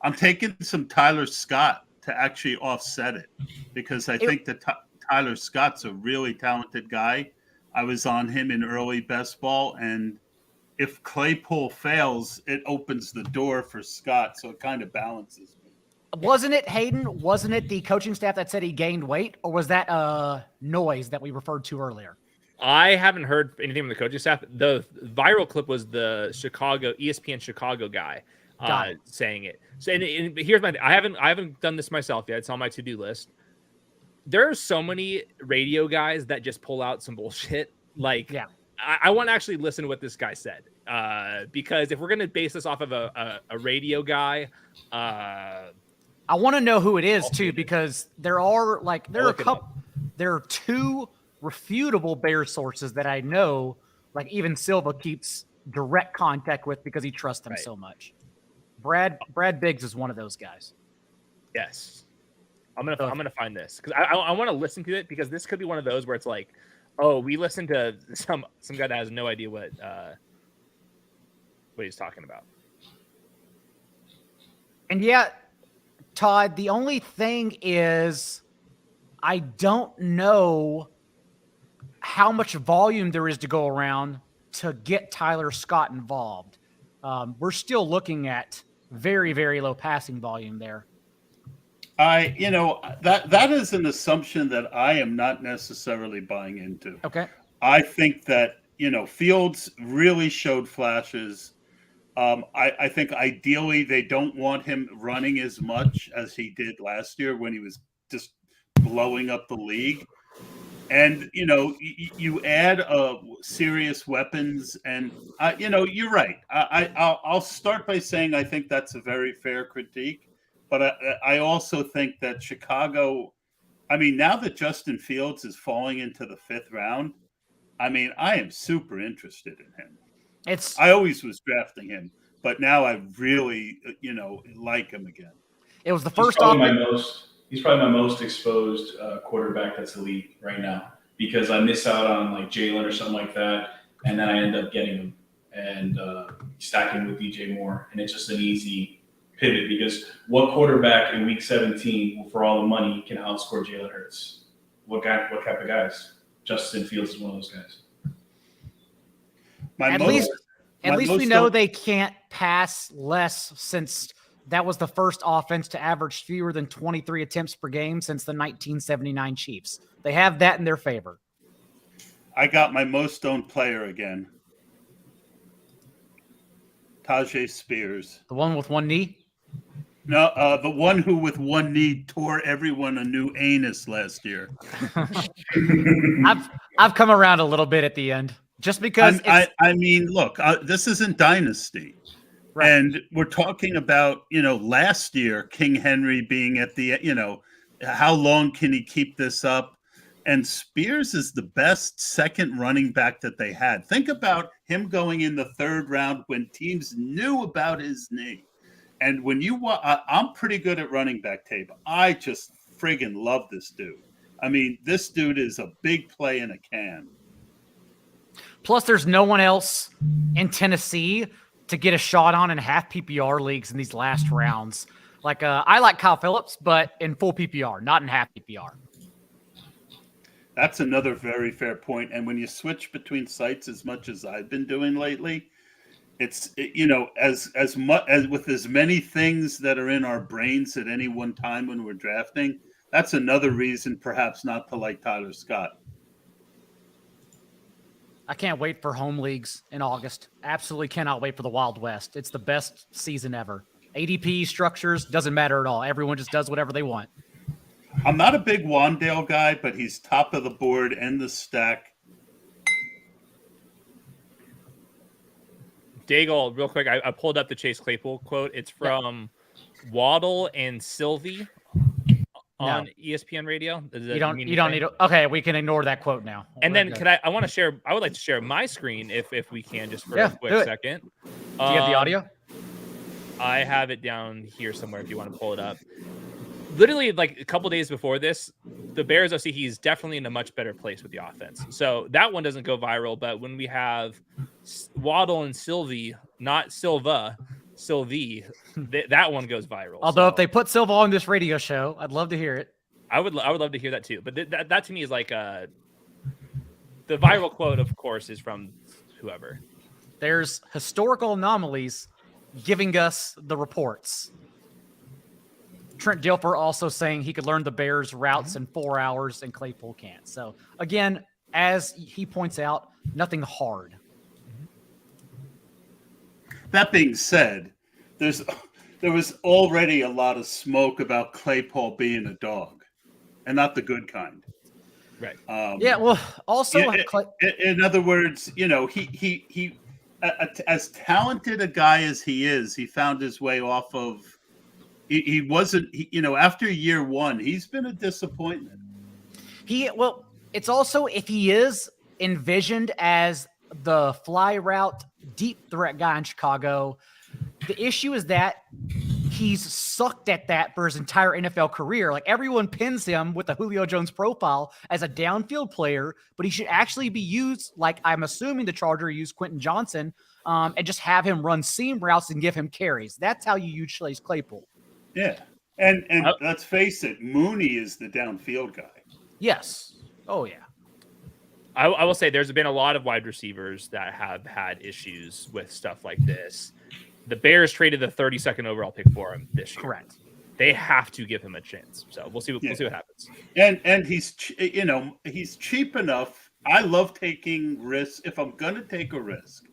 I'm taking some Tyler Scott to actually offset it because I think that Tyler Scott's a really talented guy. I was on him in early best ball, and if Claypool fails, it opens the door for Scott, so it kind of balances me. Wasn't it, Hayden? Wasn't it the coaching staff that said he gained weight, or was that noise that we referred to earlier? I haven't heard anything from the coaching staff. The viral clip was the ESPN Chicago guy saying it. So and here's I haven't done this myself yet. It's on my to-do list. There are so many radio guys that just pull out some bullshit. Like, I want to actually listen to what this guy said. Because if we're going to base this off of a radio guy, I want to know who it is too, because there are two refutable Bears sources that I know, like even Silva keeps direct contact with because he trusts them so much. Brad Biggs is one of those guys. Yes. I'm gonna find this because I want to listen to it because this could be one of those where it's like, oh, we listened to some guy that has no idea what he's talking about. And yet, Todd, the only thing is I don't know how much volume there is to go around to get Tyler Scott involved. We're still looking at very, very low passing volume there. That is an assumption that I am not necessarily buying into. Okay. I think that, Fields really showed flashes. I think ideally they don't want him running as much as he did last year when he was just blowing up the league. And, you add serious weapons and, you're right. I'll start by saying I think that's a very fair critique. But I also think that Chicago, now that Justin Fields is falling into the 5th round, I am super interested in him. I always was drafting him, but now I really, like him again. It was the first He's probably my most exposed quarterback that's elite right now because I miss out on like Jalen or something like that, and then I end up getting him and stacking with DJ Moore, and it's just an easy pivot because what quarterback in Week 17 for all the money can outscore Jalen Hurts? What type of guys? Justin Fields is one of those guys. At least we know they can't pass less since that was the first offense to average fewer than 23 attempts per game since the 1979 Chiefs. They have that in their favor. I got my most owned player again. Tajay Spears. The one with one knee? No, the one who with one knee tore everyone a new anus last year. I've come around a little bit at the end just because I mean, look, this isn't Dynasty. Right. And we're talking about, last year, King Henry being at the, how long can he keep this up? And Spears is the best second running back that they had. Think about him going in the third round when teams knew about his knee. And when I'm pretty good at running back tape. I just friggin' love this dude. I mean, this dude is a big play in a can. Plus, there's no one else in Tennessee to get a shot on in half PPR leagues in these last rounds. Like, I like Kyle Phillips, but in full PPR, not in half PPR. That's another very fair point. And when you switch between sites as much as I've been doing lately, as much as with as many things that are in our brains at any one time when we're drafting, that's another reason perhaps not to like Tyler Scott. I can't wait for home leagues in August. Absolutely cannot wait for the Wild West. It's the best season ever. ADP structures, doesn't matter at all. Everyone just does whatever they want. I'm not a big Wandale guy, but he's top of the board and the stack. Daigle, real quick, I pulled up the Chase Claypool quote. It's from Waddle and Sylvie on ESPN Radio. You don't need to. Okay, we can ignore that quote now. And then I would like to share my screen if we can, just for a quick second. Do you have the audio? I have it down here somewhere if you want to pull it up. Literally, like a couple days before this, the Bears OC, he's definitely in a much better place with the offense. So that one doesn't go viral. But when we have Waddle and Sylvie, not Silva, Sylvie, that one goes viral. Although if they put Silva on this radio show, I'd love to hear it. I would love to hear that too. But that to me is like the viral quote, of course, is from whoever. There's historical anomalies giving us the reports. Trent Dilfer also saying he could learn the Bears' routes in 4 hours, and Claypool can't. So, again, as he points out, nothing hard. That being said, there was already a lot of smoke about Claypool being a dog, and not the good kind. Right. Also, in other words, he as talented a guy as he is, he found his way off of. He wasn't, after year one, he's been a disappointment. It's also if he is envisioned as the fly route deep threat guy in Chicago, the issue is that he's sucked at that for his entire NFL career. Like everyone pins him with the Julio Jones profile as a downfield player, but he should actually be used like I'm assuming the Charger used Quentin Johnson and just have him run seam routes and give him carries. That's how you use Chase Claypool. Yeah. And let's face it, Mooney is the downfield guy. Yes. Oh, yeah. I will say there's been a lot of wide receivers that have had issues with stuff like this. The Bears traded the 32nd overall pick for him this year. Correct. They have to give him a chance. So we'll see what happens. And he's cheap enough. I love taking risks. If I'm going to take a risk,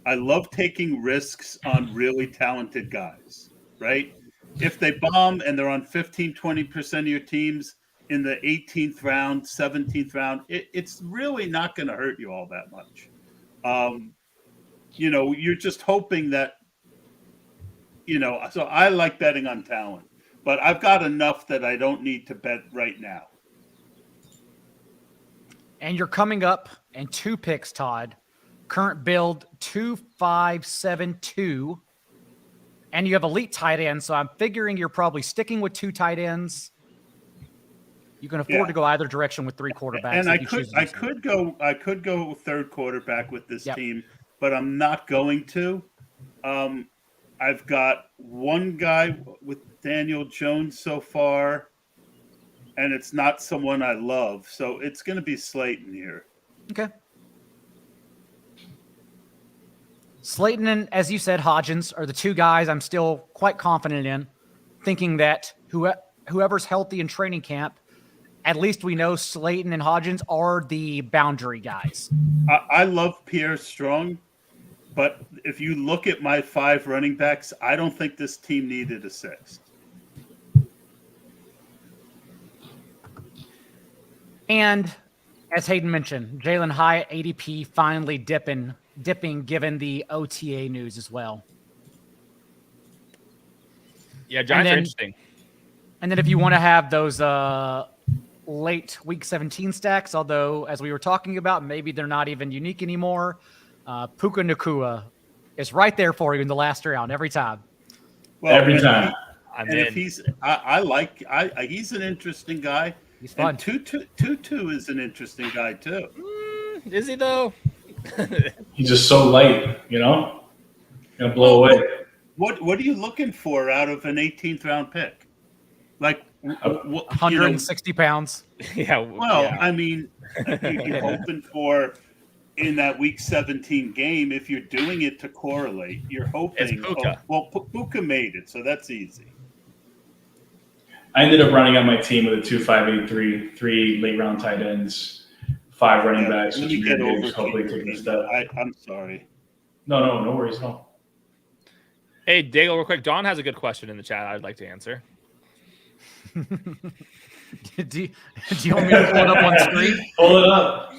I love taking risks on really talented guys, right? If they bomb and they're on 15, 20% of your teams in the 18th round, 17th round, it's really not going to hurt you all that much. You're just hoping that, so I like betting on talent, but I've got enough that I don't need to bet right now. And you're coming up in 2 picks, Todd. Current build 2-5-7-2. And you have elite tight ends, so I'm figuring you're probably sticking with 2 tight ends. You can afford to go either direction with 3 quarterbacks. And I could go third quarterback with this team, but I'm not going to. I've got one guy with Daniel Jones so far, and it's not someone I love, so it's going to be Slayton here. Okay. Slayton and, as you said, Hodgins are the 2 guys I'm still quite confident in, thinking that whoever's healthy in training camp at least we know Slayton and Hodgins are the boundary guys. I love Pierre Strong, but if you look at my 5 running backs, I don't think this team needed a 6th. And as Hayden mentioned, Jalen Hyatt ADP finally dipping given the OTA news as well. Yeah, Giants are interesting. And then if you want to have those late week 17 stacks, although as we were talking about, maybe they're not even unique anymore, Puka Nacua is right there for you in the last round every time. Well, every time. If he's he's an interesting guy. He's fun. And Tutu is an interesting guy too. Is he though? He's just so light, gonna blow away. What are you looking for out of an 18th round pick? Like 160 pounds. Yeah. Well, yeah. I mean, you're hoping for in that week 17 game. If you're doing it to correlate, you're hoping. It's Puka. Puka made it, so that's easy. I ended up running on my team with a 2-5-8-3, 3 late round tight ends, 5 running backs. When you get over, hopefully taking a step. I'm sorry. No worries, no. Hey, Daigle, real quick. Don has a good question in the chat I'd like to answer. do you want me to pull it up on screen? Pull it up.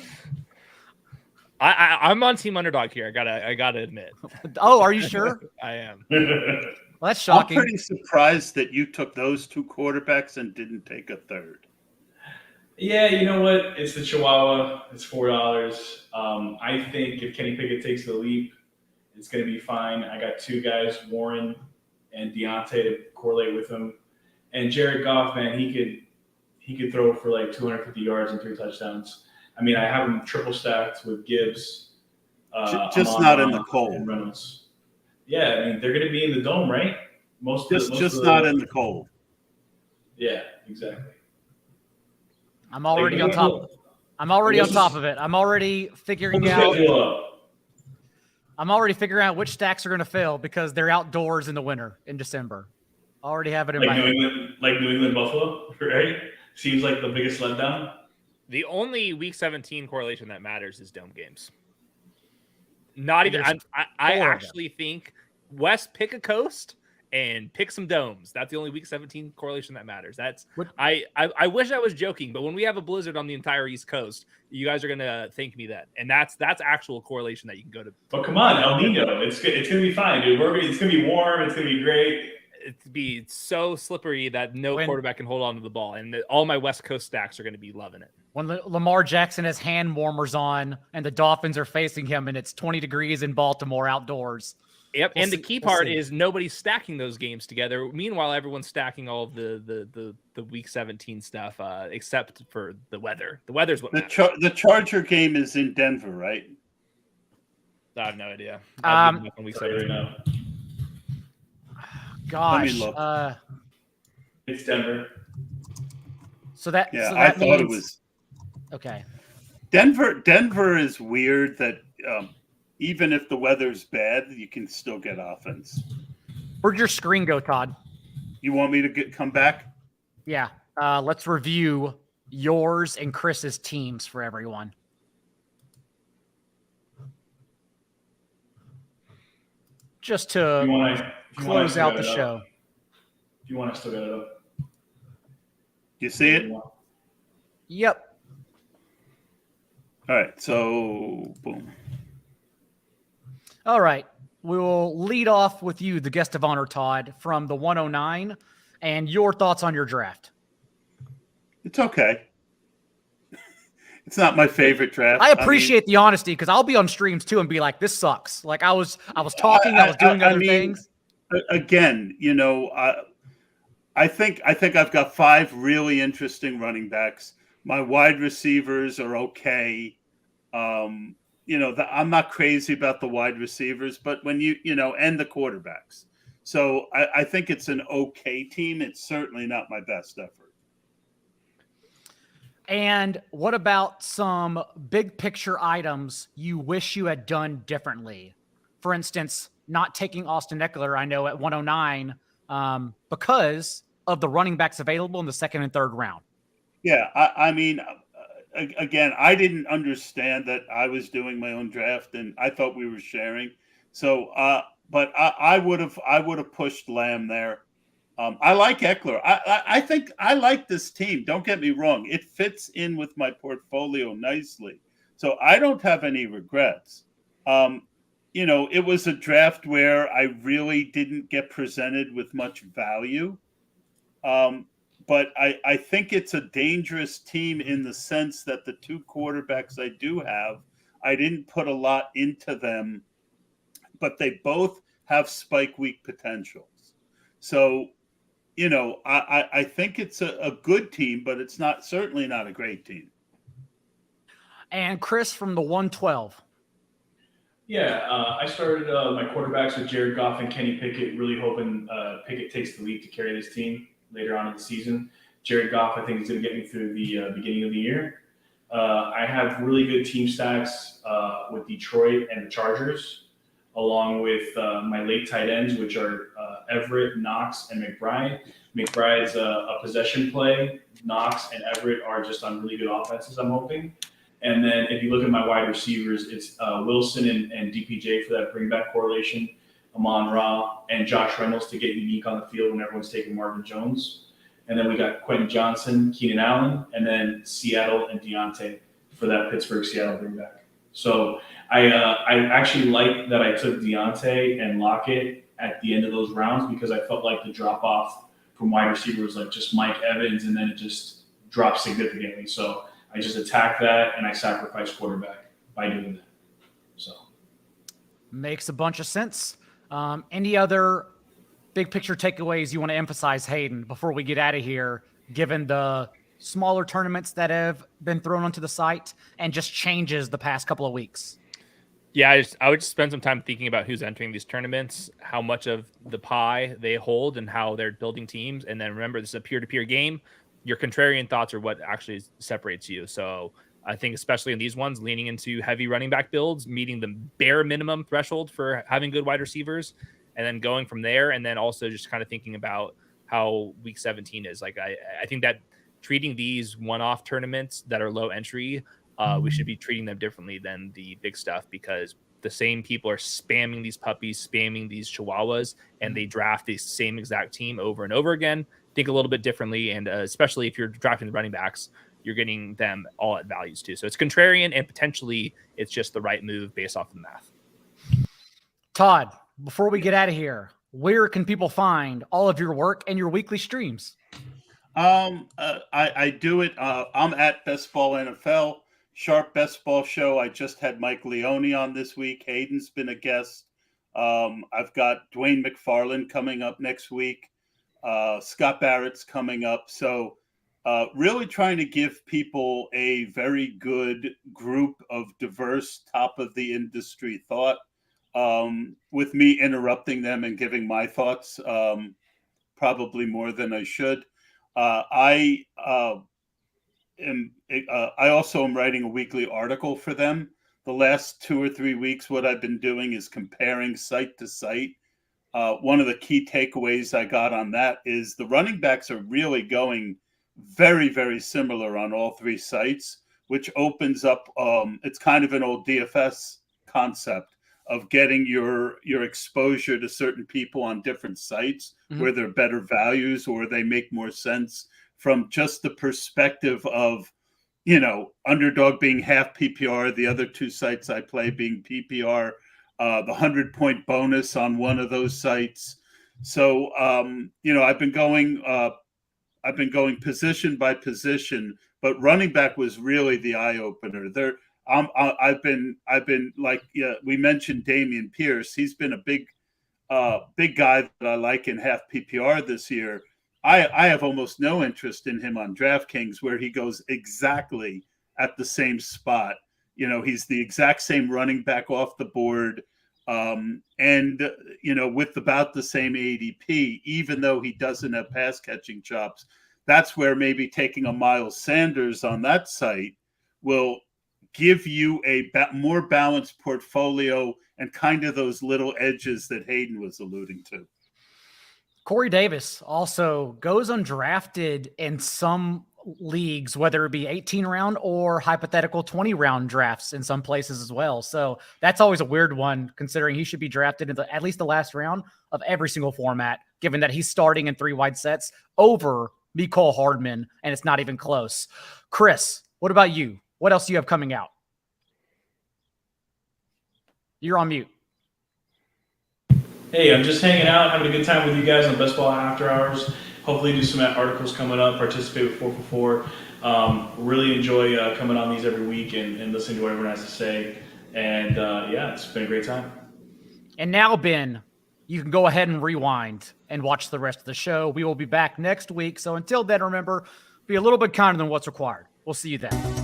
I'm on Team Underdog here. I gotta admit. Oh, are you sure? I am. Well, that's shocking. I'm pretty surprised that you took those 2 quarterbacks and didn't take a third. Yeah, you know what? It's the Chihuahua. It's $4. I think if Kenny Pickett takes the leap, it's going to be fine. I got 2 guys, Warren and Deontay, to correlate with him. And Jared Goff, man, he could throw for like 250 yards and 3 touchdowns. I mean, I have him triple stacked with Gibbs. Just not in the cold. And Reynolds. Yeah, I mean, they're going to be in the dome, right? Just not in the cold. Yeah, exactly. I'm already on top. I'm already on top of it. I'm already figuring out. I'm already figuring out which stacks are going to fail because they're outdoors in the winter in December. Already have it in my head. New England Buffalo, right? Seems like the biggest letdown. The only week 17 correlation that matters is dome games. Not even. I actually think West pick a coast and pick some domes. That's the only week 17 correlation that matters. That's I wish I was joking, but when we have a blizzard on the entire East Coast, you guys are gonna thank me that, and that's actual correlation that you can go to. But come on, El Nino, it's gonna be fine, dude. It's gonna be warm. It's gonna be great. It'd be so slippery that no quarterback can hold on to the ball, and all my West Coast stacks are going to be loving it. When Lamar Jackson has hand warmers on and the Dolphins are facing him and it's 20 degrees in Baltimore outdoors. Yep, and the key part is nobody's stacking those games together. Meanwhile, everyone's stacking all of the week 17 stuff except for the weather. The weather's what matters. The Charger game is in Denver, right? I have no idea. Week 17. Gosh, it's Denver. I thought it was okay. Denver is weird that even if the weather's bad, you can still get offense. Where'd your screen go, Todd? You want me to come back? Yeah. Let's review yours and Chris's teams for everyone. Just to close out the show. If you want to still get it up. You see it? Yep. All right. So, boom. All right. We will lead off with you, the guest of honor, Todd, from the 109, and your thoughts on your draft. It's okay. It's not my favorite draft. I appreciate the honesty because I'll be on streams too and be like, "This sucks." Like I was talking, I was doing other things. Again, I think I've got 5 really interesting running backs. My wide receivers are okay. I'm not crazy about the wide receivers, but when and the quarterbacks. So I think it's an okay team. It's certainly not my best effort. And what about some big picture items you wish you had done differently? For instance, not taking Austin Eckler, I know, at 109 because of the running backs available in the 2nd and 3rd round. Yeah, I mean, again, I didn't understand that I was doing my own draft, and I thought we were sharing. So, but I would have pushed Lamb there. I like Eckler. I think I like this team. Don't get me wrong; it fits in with my portfolio nicely. So I don't have any regrets. Um, it was a draft where I really didn't get presented with much value. Um, but I think it's a dangerous team in the sense that the two quarterbacks I do have, I didn't put a lot into them, but they both have spike week potentials. So, I think it's a good team, but it's not certainly not a great team. And Chris from the 112. Yeah, I started my quarterbacks with Jared Goff and Kenny Pickett, really hoping Pickett takes the lead to carry this team later on in the season. Jared Goff, I think, is going to get me through the beginning of the year. I have really good team stacks with Detroit and the Chargers, along with my late tight ends, which are Everett, Knox, and McBride. McBride's a possession play. Knox and Everett are just on really good offenses, I'm hoping. And then if you look at my wide receivers, it's Wilson and DPJ for that bring back correlation, Amon Ra, and Josh Reynolds to get unique on the field when everyone's taking Marvin Jones. And then we got Quentin Johnson, Keenan Allen, and then Seattle and Deontay for that Pittsburgh-Seattle bring back. So I actually like that I took Deontay and Lockett at the end of those rounds because I felt like the drop-off from wide receiver was like just Mike Evans, and then it just dropped significantly. So I just attacked that, and I sacrificed quarterback by doing that. So Makes a bunch of sense. Any other big picture takeaways you want to emphasize, Hayden, before we get out of here, given the smaller tournaments that have been thrown onto the site and just changes the past couple of weeks? Yeah, I would just spend some time thinking about who's entering these tournaments, how much of the pie they hold, and how they're building teams. And then remember, this is a peer-to-peer game. Your contrarian thoughts are what actually separates you. So I think especially in these ones, leaning into heavy running back builds, meeting the bare minimum threshold for having good wide receivers, and then going from there. And then also just kind of thinking about how week 17 is. Like, I think that treating these one-off tournaments that are low entry, we should be treating them differently than the big stuff, because the same people are spamming these puppies, spamming these Chihuahuas, and they draft the same exact team over and over again. Think a little bit differently, and especially if you're drafting the running backs, you're getting them all at values too. So it's contrarian, and potentially it's just the right move based off of the math. Todd, before we get out of here, where can people find all of your work and your weekly streams? I do it. I'm at bestball NFL, Sharp Bestball Show. I just had Mike Leone on this week. Hayden's been a guest. I've got Dwayne McFarland coming up next week. Scott Barrett's coming up. So really trying to give people a very good group of diverse top of the industry thought, with me interrupting them and giving my thoughts, probably more than I should. I also am writing a weekly article for them. The last 2 or 3 weeks, what I've been doing is comparing site to site. One of the key takeaways I got on that is the running backs are really going very, very similar on all 3 sites, which opens up, it's kind of an old DFS concept of getting your exposure to certain people on different sites, mm-hmm. where they're better values or they make more sense from just the perspective of, Underdog being half PPR, the other 2 sites I play being PPR, the 100-point bonus on one of those sites. So, I've been going position by position, but running back was really the eye opener. I've been like, we mentioned Damian Pierce. He's been a big guy that I like in half PPR this year. I have almost no interest in him on DraftKings, where he goes exactly at the same spot. He's the exact same running back off the board. With about the same ADP, even though he doesn't have pass catching chops. That's where maybe taking a Miles Sanders on that site will give you a more balanced portfolio and kind of those little edges that Hayden was alluding to. Corey Davis also goes undrafted in some leagues, whether it be 18 round or hypothetical 20 round drafts in some places as well. So that's always a weird one, considering he should be drafted in at least the last round of every single format, given that he's starting in 3 wide sets over Mecole Hardman, and it's not even close. Chris, what about you? What else do you have coming out? You're on mute. Hey, I'm just hanging out, having a good time with you guys on bestball after hours. Hopefully do some articles coming up, participate with 4 for 4. Really enjoy coming on these every week and listening to what everyone has to say. And yeah, it's been a great time. And now, Ben, you can go ahead and rewind and watch the rest of the show. We will be back next week. So until then, remember, be a little bit kinder than what's required. We'll see you then.